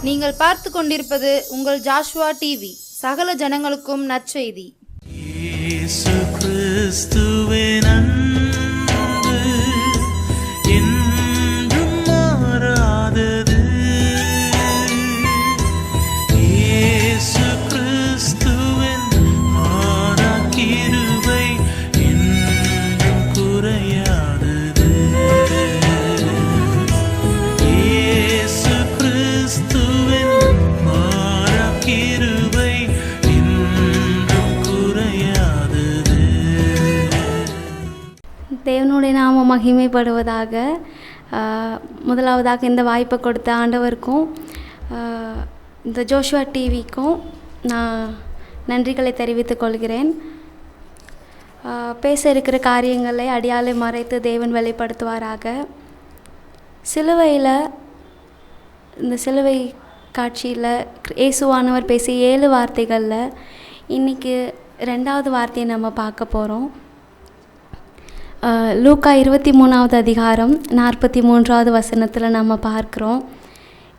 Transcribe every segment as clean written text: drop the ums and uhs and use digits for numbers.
நீங்கள் பார்த்து கொண்டிருப்பது உங்கள் ஜாஷுவா டிவி. சகல ஜனங்களுக்கும் நற்செய்தி. இயேசு கிறிஸ்துவின் அன்பு என்றும் மாறாதது. இயேசு கிறிஸ்துவின் கிருபை என்றும் குறையாதது. இயேசு கிறிஸ்துவின் கிருபை என்றும் குறையாதது. தேவனுடைய நாம மகிமைப்படுவதாக. முதலாவதாக இந்த வாய்ப்பை கொடுத்த ஆண்டவருக்கும் இந்த ஜோஷுவா டிவிக்கும் நான் நன்றிகளை தெரிவித்துக் கொள்கிறேன். பேச இருக்கிற காரியங்களை அடியாலை மறைத்து தேவன் வெளிப்படுத்துவாராக. சிலுவையில், இந்த சிலுவை காட்சியில் இயேசுவானவர் பேசிய 7 வார்த்தைகளில் இன்றைக்கி 2வது வார்த்தையை நம்ம பார்க்க போகிறோம். லூக்கா 23வது அதிகாரம் 43வது வசனத்தில் நம்ம பார்க்குறோம்,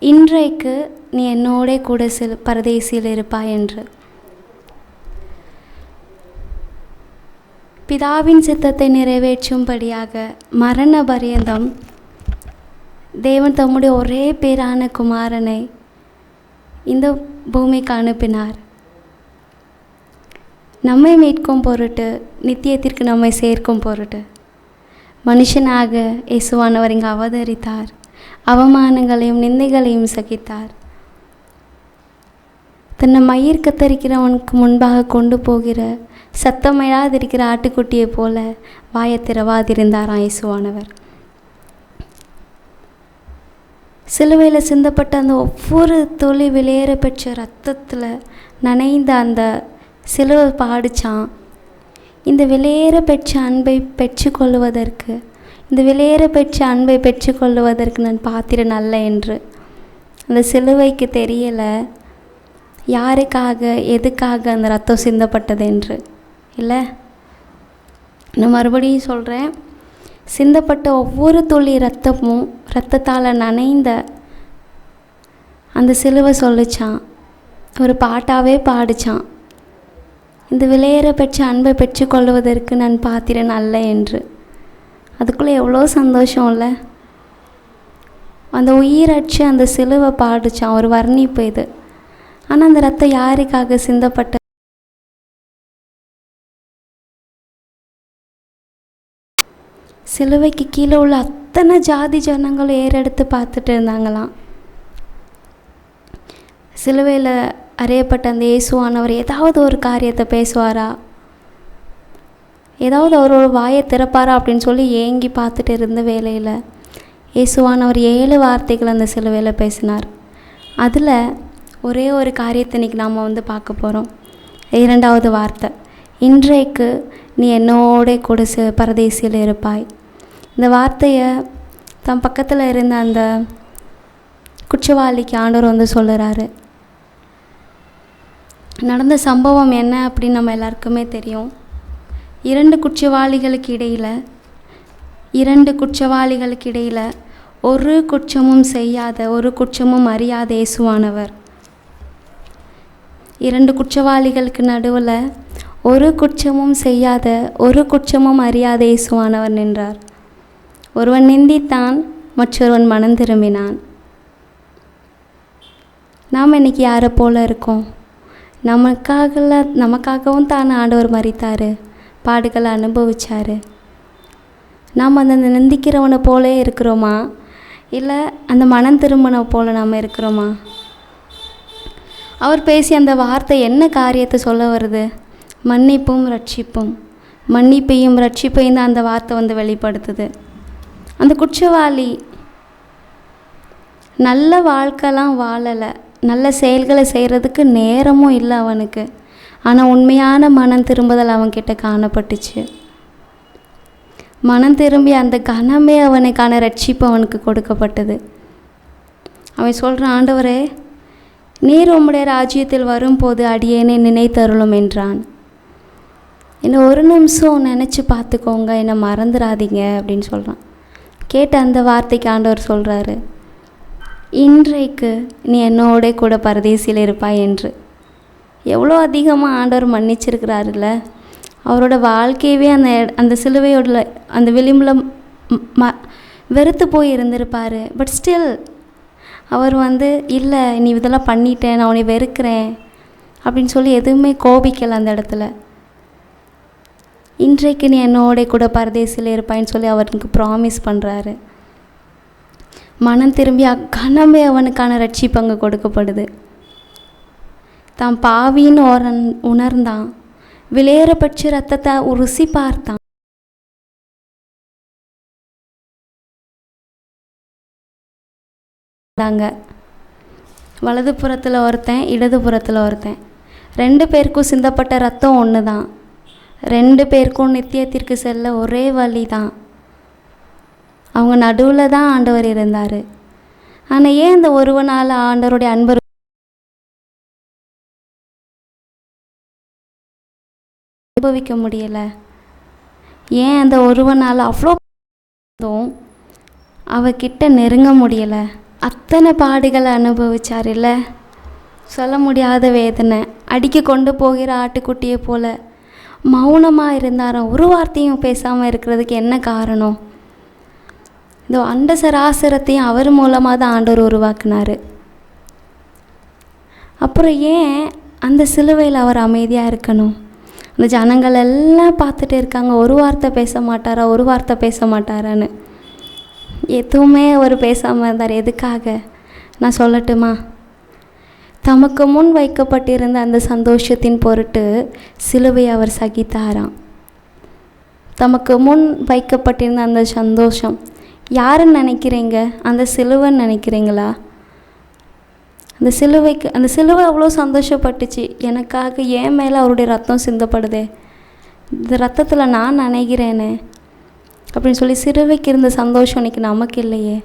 இன்றைக்கு நீ என்னோட கூட பரதேசியில் இருப்பாய் என்று. பிதாவின் சித்தத்தை நிறைவேற்றும்படியாக மரண பரியந்தம் தேவன் தம்முடைய ஒரே பேரான குமாரனை இந்த பூமிக்கு அனுப்பினார். நம்மை மீட்கும் பொருட்டு, நித்தியத்திற்கு நம்மை சேர்க்கும் பொருட்டு மனுஷனாக இயேசுவானவர் இங்கு அவதரித்தார். அவமானங்களையும் நிந்தைகளையும் சகித்தார். தன்னை மயிர் கத்தரிக்கிறவனுக்கு முன்பாக கொண்டு போகிற சத்தமிடாதிருக்கிற ஆட்டுக்குட்டியை போல வாயை திறவாதிருந்தாராம் இயேசுவானவர். சிலுவையில் சிந்தப்பட்ட அந்த ஒவ்வொரு துளி வெளியேற பெற்ற இரத்தத்தில் நனைந்த அந்த சிலுவை பாடிச்சான், இந்த வெளியேற பெற்ற அன்பை பெற்றுக்கொள்வதற்கு, இந்த வெளியேற பெற்ற அன்பை பெற்றுக்கொள்வதற்கு நான் பாத்திரன் அல்ல என்று. அந்த சிலுவைக்கு தெரியலை யாருக்காக எதுக்காக அந்த ரத்தம் சிந்தப்பட்டது என்று. இல்லை, நான் மறுபடியும் சொல்கிறேன், சிந்தப்பட்ட ஒவ்வொரு துளி இரத்தமும் இரத்தத்தால் நனைந்த அந்த சிலுவை சொல்லிச்சான், ஒரு பாட்டாகவே பாடிச்சான், இந்த விலையேற பெற்ற அன்பை பெற்றுக்கொள்வதற்கு நான் பாத்திரன் அல்ல என்று. அதுக்குள்ளே எவ்வளோ சந்தோஷம் இல்லை? அந்த உயிரட்சி அந்த சிலுவை பாடிச்சான், ஒரு வர்ணிப்பு இது. ஆனால் அந்த ரத்தம் யாருக்காக சிந்தப்பட்ட? சிலுவைக்கு கீழே உள்ள அத்தனை ஜாதி ஜனங்களும் ஏறெடுத்து பார்த்துட்டு இருந்தாங்களாம். சிலுவையில் அறையப்பட்ட அந்த இயேசுவானவர் ஏதாவது ஒரு காரியத்தை பேசுவாரா, ஏதாவது அவரோட வாயை திறப்பாரா அப்படின்னு சொல்லி ஏங்கி பார்த்துட்டு இருந்த வேளையில் இயேசுவானவர் 7 வார்த்தைகள் அந்த சிலுவையில் பேசினார். அதில் ஒரே ஒரு காரியத்தை இன்றைக்கி நாம் பார்க்க போகிறோம். 2வது வார்த்தை, இன்றைக்கு நீ என்னோட கூட பரதேசியில் இருப்பாய். இந்த வார்த்தையை தன் பக்கத்தில் இருந்த அந்த குற்றவாளிக்கு ஆண்டவர் சொல்லுறாரு. நடந்த சம்பவம் என்ன அப்படின்னு நம்ம எல்லாருக்குமே தெரியும். 2 குற்றவாளிகளுக்கு இடையில் ஒரு குற்றமும் செய்யாத, ஒரு குற்றமும் அறியாத இயேசுவானவர் 2 குற்றவாளிகளுக்கு நடுவில் ஒரு குற்றமும் செய்யாத, ஒரு குற்றமும் அறியாத இயேசுவானவர் நின்றார். ஒருவன் நிந்தித்தான், மற்றொருவன் மனம் திரும்பினான். நாம் இன்றைக்கி யாரை போல் இருக்கோம்? நமக்காகவும் தான் ஆண்டவர் மரித்தார், பாடுகளை அனுபவித்தார். நாம் அந்த நிந்திக்கிறவனை போலே இருக்கிறோமா, இல்லை அந்த மனம் திரும்பின போல் நாம் இருக்கிறோமா? அவர் பேசி அந்த வார்த்தை என்ன காரியத்தை சொல்ல வருது? மன்னிப்பும் ரட்சிப்பும், மன்னிப்பையும் ரட்சிப்பையும் தான் அந்த வார்த்தை வெளிப்படுத்துது. அந்த குற்றவாளி நல்ல வாழ்க்கைலாம் வாழலை, நல்ல செயல்களை செய்கிறதுக்கு நேரமும் இல்லை அவனுக்கு. ஆனால் உண்மையான மனம் திரும்புதல் அவன்கிட்ட காணப்பட்டுச்சு. மனம் திரும்பி அந்த கணமே அவனுக்கான ரட்சிப்பு அவனுக்கு கொடுக்கப்பட்டது. அவன் சொல்கிறான், ஆண்டவரே, நீர் உம்முடைய ராஜ்யத்தில் வரும்போது அடியேனே நினைத்தருளும் என்றான். என்னை ஒரு நிமிஷம் நினச்சி பார்த்துக்கோங்க, என்னை மறந்துடாதீங்க அப்படின்னு சொல்கிறான். கேட்ட அந்த வார்த்தைக்கு ஆண்டவர் சொல்கிறாரு, இன்றைக்கு நீ என்னோட கூட பரதேசியில் இருப்பாய் என்று. எவ்வளோ அதிகமாக ஆண்டவர் மன்னிச்சிருக்கிறாருல்ல. அவரோட வாழ்க்கையவே அந்த சிலுவையோட அந்த விளிம்பில் வெறுத்து போய் இருந்திருப்பார். பட் ஸ்டில் அவர் இல்லை நீ இதெல்லாம் பண்ணிட்டேன், நான் உன்னை வெறுக்கிறேன் அப்படின்னு சொல்லி எதுவுமே கோபிக்கலை அந்த இடத்துல. இன்றைக்கு நீ என்னோட கூட பரதேசியில் இருப்பாயின்னு சொல்லி அவருக்கு ப்ராமிஸ் பண்ணுறாரு. மனம் திரும்பி அக்கணமே அவனுக்கான ரட்சிப்பு அங்கே கொடுக்கப்படுது. தான் பாவின்னு உணர்ந்தான். விலையேறப்பட்ட ரத்தத்தை ருசி பார்த்தான். வலது புறத்தில் ஒருத்தன், இடது புறத்தில் ஒருத்தன். 2 பேருக்கும் சிந்தப்பட்ட ரத்தம் ஒன்று தான். 2 பேருக்கும் நித்தியத்திற்கு செல்ல ஒரே வழி தான். அவங்க நடுவில் தான் ஆண்டவர் இருந்தார். ஆனால் ஏன் அந்த ஒருவனால் ஆண்டவருடைய அன்பு அனுபவிக்க முடியலை? ஏன் அந்த ஒருவனால் அவ்வளோ அவகிட்ட நெருங்க முடியலை? அத்தனை பாடுகளை அனுபவிச்சார் இல்லை, சொல்ல முடியாத வேதனை. அடிக்க கொண்டு போகிற ஆட்டுக்குட்டியை போல் மௌனமாக இருந்தாராம். ஒரு வார்த்தையும் பேசாமல் இருக்கிறதுக்கு என்ன காரணம்? இந்த அண்ட சராசரத்தையும் அவர் மூலமாக தான் ஆண்டவர் உருவாக்குனார். அப்புறம் ஏன் அந்த சிலுவையில் அவர் அமைதியாக இருக்கணும்? அந்த ஜனங்கள் எல்லாம் பார்த்துட்டு இருக்காங்க, ஒரு வார்த்தை பேச மாட்டாரா, ஒரு வார்த்தை பேச மாட்டாரான்னு. எதுவுமே அவர் பேசாமல் இருந்தார். எதுக்காக நான் சொல்லட்டுமா? தமக்கு முன் வைக்கப்பட்டிருந்த அந்த சந்தோஷத்தின் பொருட்டு சிலுவை அவர் சகித்தாராம். தமக்கு முன் வைக்கப்பட்டிருந்த அந்த சந்தோஷம் யாருன்னு நினைக்கிறீங்க? அந்த சிலுவைன்னு நினைக்கிறீங்களா? அந்த சிலுவை அவ்வளோ சந்தோஷப்பட்டுச்சு. எனக்காக ஏன் மேலே அவருடைய ரத்தம் சிந்தப்படுதே, இந்த ரத்தத்தில் நான் நினைக்கிறேனே அப்படின்னு சொல்லி சிலுவைக்கு இருந்த சந்தோஷம் இன்றைக்கி நமக்கு இல்லையே.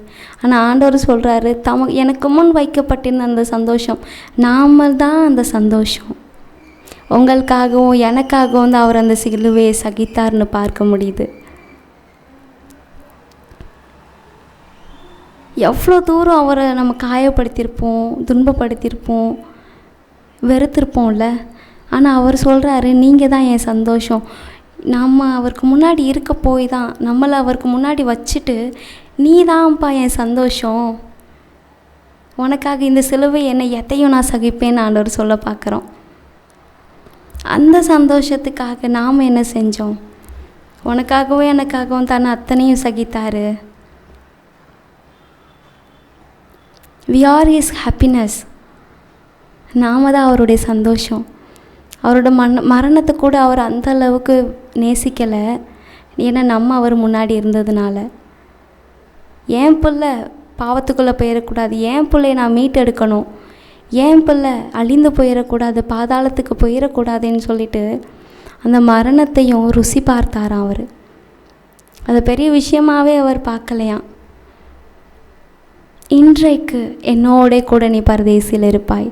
ஆனால் ஆண்டவர் சொல்கிறாரு, எனக்கு முன் வைக்கப்பட்டிருந்த அந்த சந்தோஷம் நாம தான் அந்த சந்தோஷம். உங்களுக்காகவும் எனக்காகவும் தான் அவர் அந்த சிலுவையை சகித்தார்னு பார்க்க முடியுது. எவ்வளோ தூரம் அவரை நம்ம காயப்படுத்தியிருப்போம், துன்பப்படுத்தியிருப்போம், வெறுத்திருப்போம்ல. ஆனால் அவர் சொல்கிறாரு, நீங்கள் தான் என் சந்தோஷம். நம்ம அவருக்கு முன்னாடி இருக்க போய் தான், நம்மளை அவருக்கு முன்னாடி வச்சுட்டு நீ தான்ப்பா என் சந்தோஷம், உனக்காக இந்த சிலுவை என்னை எத்தையும் நான் சகிப்பேன்னு ஆண்டவர் சொல்ல பார்க்குறோம். அந்த சந்தோஷத்துக்காக நாம் என்ன செஞ்சோம்? உனக்காகவும் எனக்காகவும் தானே அத்தனையும் சகித்தார். we are his happiness. நாம தான் அவருடைய சந்தோஷம். அவரோட மரணத்தை கூட அவர் அந்த அளவுக்கு நேசிக்கலை. ஏன்னா நம்ம அவர் முன்னாடி இருந்ததுனால. ஏன் பிள்ளை பாவத்துக்குள்ளே போயிடக்கூடாது, ஏன் பிள்ளையை நான் மீட்டெடுக்கணும், ஏன் பிள்ளை அழிந்து போயிடக்கூடாது, பாதாளத்துக்கு போயிடக்கூடாதுன்னு சொல்லிட்டு அந்த மரணத்தையும் ருசி பார்த்தாராம் அவர். அது பெரிய விஷயமாகவே அவர் பார்க்கலையாம். இன்றைக்கு என்னோட கூட நீ பரதேசியில் இருப்பாய்.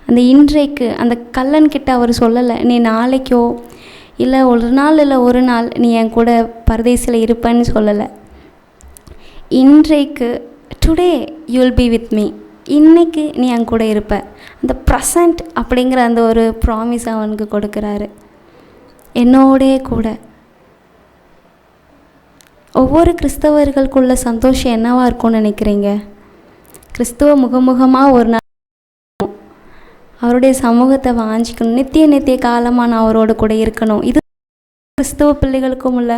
அந்த இன்றைக்கு அந்த கல்லன்கிட்ட அவர் சொல்லலை, நீ நாளைக்கோ இல்லை ஒரு நாள் நீ என் கூட பரதேசியில் இருப்பேன்னு சொல்லலை. இன்றைக்கு today you will be with me. இன்றைக்கி நீ என் கூட இருப்ப. அந்த ப்ரெசண்ட் அப்படிங்கிற அந்த ஒரு ப்ராமிஸ் அவனுக்கு கொடுக்குறாரு. என்னோடே கூட. ஒவ்வொரு கிறிஸ்தவர்களுக்குள்ள சந்தோஷம் என்னவாக இருக்கும்னு நினைக்கிறீங்க? கிறிஸ்துவ முகமுகமாக ஒரு நாள் அவருடைய சமூகத்தை வாஞ்சிக்கணும், நித்திய காலமாக நான் அவரோட கூட இருக்கணும். இது கிறிஸ்துவ பிள்ளைகளுக்கும் உள்ள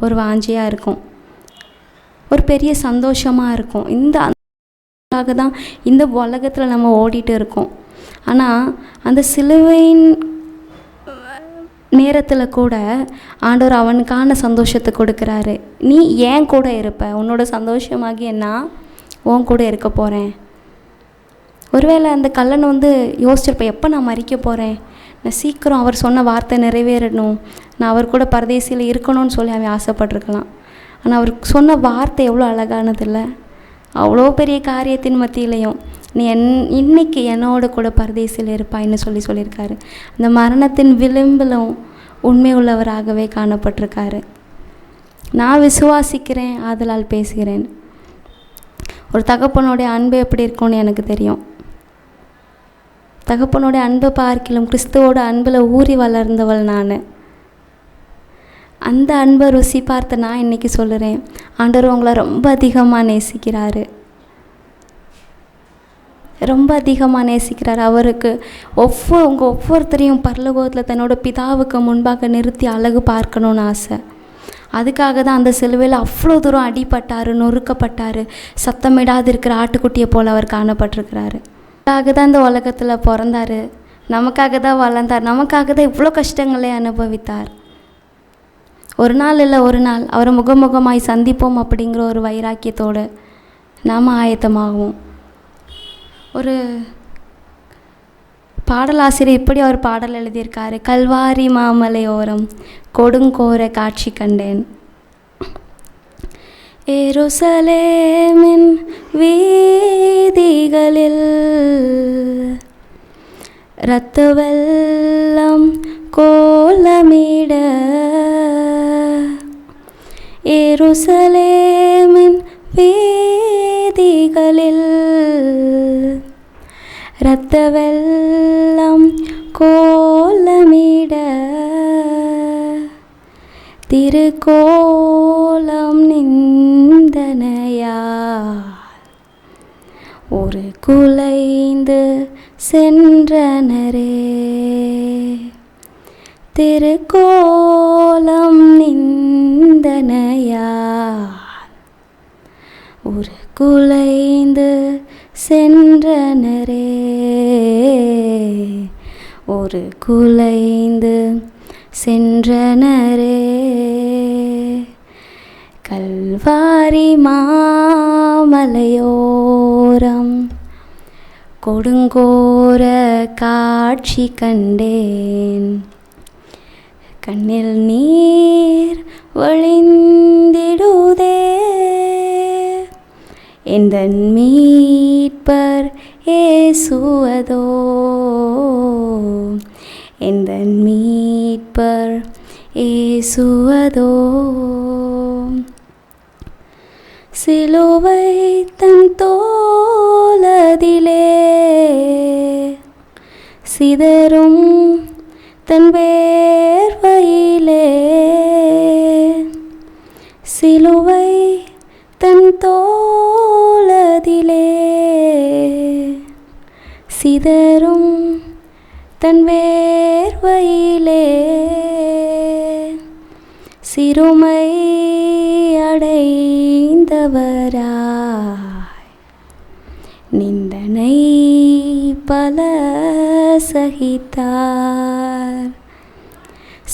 ஒரு வாஞ்சியாக இருக்கும், ஒரு பெரிய சந்தோஷமாக இருக்கும். இந்த தான் இந்த உலகத்தில் நம்ம ஓடிட்டு இருக்கோம். ஆனால் அந்த சிலுவையின் நேரத்தில் கூட ஆண்டவர் அவனுக்கான சந்தோஷத்தை கொடுக்குறாரு. நீ ஏன் கூட இருப்ப, உன்னோட சந்தோஷமாகி நான் உன் கூட இருக்க போகிறேன். ஒருவேளை அந்த கல்லன் யோசிச்சிருப்பேன், எப்போ நான் மறிக்க போகிறேன், நான் சீக்கிரம் அவர் சொன்ன வார்த்தை நிறைவேறணும், நான் அவர் கூட பரதேசியில் இருக்கணும்னு சொல்லி அவன் ஆசைப்பட்டிருக்கலாம். ஆனால் அவர் சொன்ன வார்த்தை எவ்வளோ அழகானது இல்லை? அவ்வளோ பெரிய காரியத்தின் மத்தியிலையும் நீ இன்னைக்கு என்னோட கூட பரதேசியில் இருப்பாயின்னு சொல்லியிருக்காரு. அந்த மரணத்தின் விளிம்பிலும் உண்மை உள்ளவராகவே காணப்பட்டிருக்காரு. நான் விசுவாசிக்கிறேன், ஆதலால் பேசுகிறேன். ஒரு தகப்பனுடைய அன்பு எப்படி இருக்கும்னு எனக்கு தெரியும். தகப்பனுடைய அன்பை பார்க்கிலும் கிறிஸ்துவோட அன்பில் ஊறி வளர்ந்தவள் நான். அந்த அன்பை ருசி பார்த்து நான் இன்றைக்கி சொல்லுறேன், ஆண்டவர் உங்களை ரொம்ப அதிகமாக நேசிக்கிறாரு, ரொம்ப அதிகமாக நேசிக்கிறார். அவருக்கு உங்கள் ஒவ்வொருத்தரையும் பரலோகத்தில் தன்னோட பிதாவுக்கு முன்பாக நிறுத்தி அழகு பார்க்கணுன்னு ஆசை. அதுக்காக தான் அந்த சிலுவையில் அவ்வளோ தூரம் அடிபட்டார், நொறுக்கப்பட்டார், சத்தமிடாது இருக்கிற ஆட்டுக்குட்டியை போல் அவர் காணப்பட்டிருக்கிறாரு. அதுக்காக தான் இந்த உலகத்தில் பிறந்தார், நமக்காக தான் வளர்ந்தார், நமக்காக தான் இவ்வளோ கஷ்டங்களை அனுபவித்தார். ஒரு நாள் இல்லை ஒரு நாள் அவரை முகமுகமாய் சந்திப்போம் அப்படிங்கிற ஒரு வைராக்கியத்தோடு நாம் ஆயத்தமாகும். ஒரு பாடலாசிரியர் இப்படி அவர் பாடல் எழுதியிருக்காரு, கல்வாரி மாமலையோரம் கொடுங்கோர காட்சி கண்டேன், எருசலேமின் வீதிகளில் இரத்த வெள்ளம் கோலமிட, எருசலேமின் வீதிகளில் இரத்த வெள்ளம் கோலமிட, திருக்கோலம் நிந்தனையால் ஒரு குலைந்து சென்றனரே, திருக்கோலம் நிந்தனையால் ஒரு குலைந்து சென்றனரே, ஒரு குலைந்து சென்றனரே. கல்வாரி மாமலையோரம் கொடுங்கோர காட்சி கண்டேன், கண்ணில் நீர் வழிந்திடுதே, எந்தன் மீட்பர் இயேசுவதோ, எந்தன் மீட்பர் இயேசுவதோ, சிலுவை தன் தோளதிலே சிதறும் தன் வேர்வையிலே, சிலுவை தன் தோளதிலே சிதறும் தன் வேர்வையிலே, சிறுமை அடைந்தவராய் நிந்தனை பல சகித்தார்,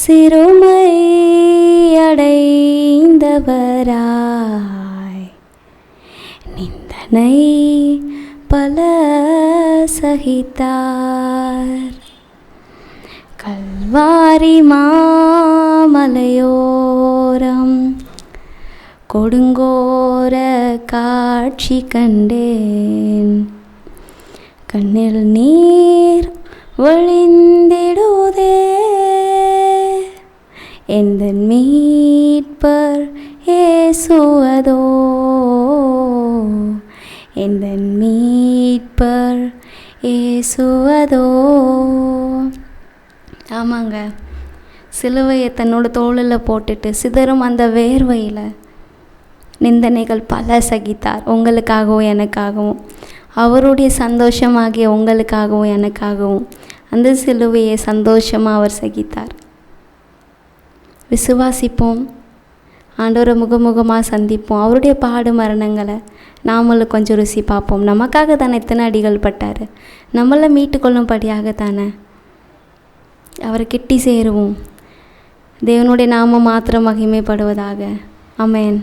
சிறுமை அடைந்தவராய் நிந்தனை பல சகித்தார். கல்வாரி மாமலையோரம் கொடுங்கோர காட்சி கண்டேன், கண்ணில் நீர் வழிந்திடுதே, எந்தன் மீட்பர் இயேசுவதோ, எந்தன் மீட்பர் இயேசுவதோ. ஆமாங்க, சிலுவையை தன்னோட தோளில் போட்டுட்டு சிதறும் அந்த வேர்வையில் நிந்தனைகள் பல சகித்தார், உங்களுக்காகவும் எனக்காகவும், அவருடைய சந்தோஷமாகிய உங்களுக்காகவும் எனக்காகவும் அந்த சிலுவையை சந்தோஷமாக அவர் சகித்தார். விசுவாசிப்போம், ஆண்டவரை முகமுகமாக சந்திப்போம், அவருடைய பாடு மரணங்களை நாமளும் கொஞ்சம் ருசி பார்ப்போம். நமக்காக தானே எத்தனை அடிகள் பட்டார், நம்மளை மீட்டுக்கொள்ளும்படியாக தானே. அவரை கிட்டி சேருவோம். தேவனுடைய நாமம் மாத்திரம் மகிமைப்படுவதாக. ஆமென்.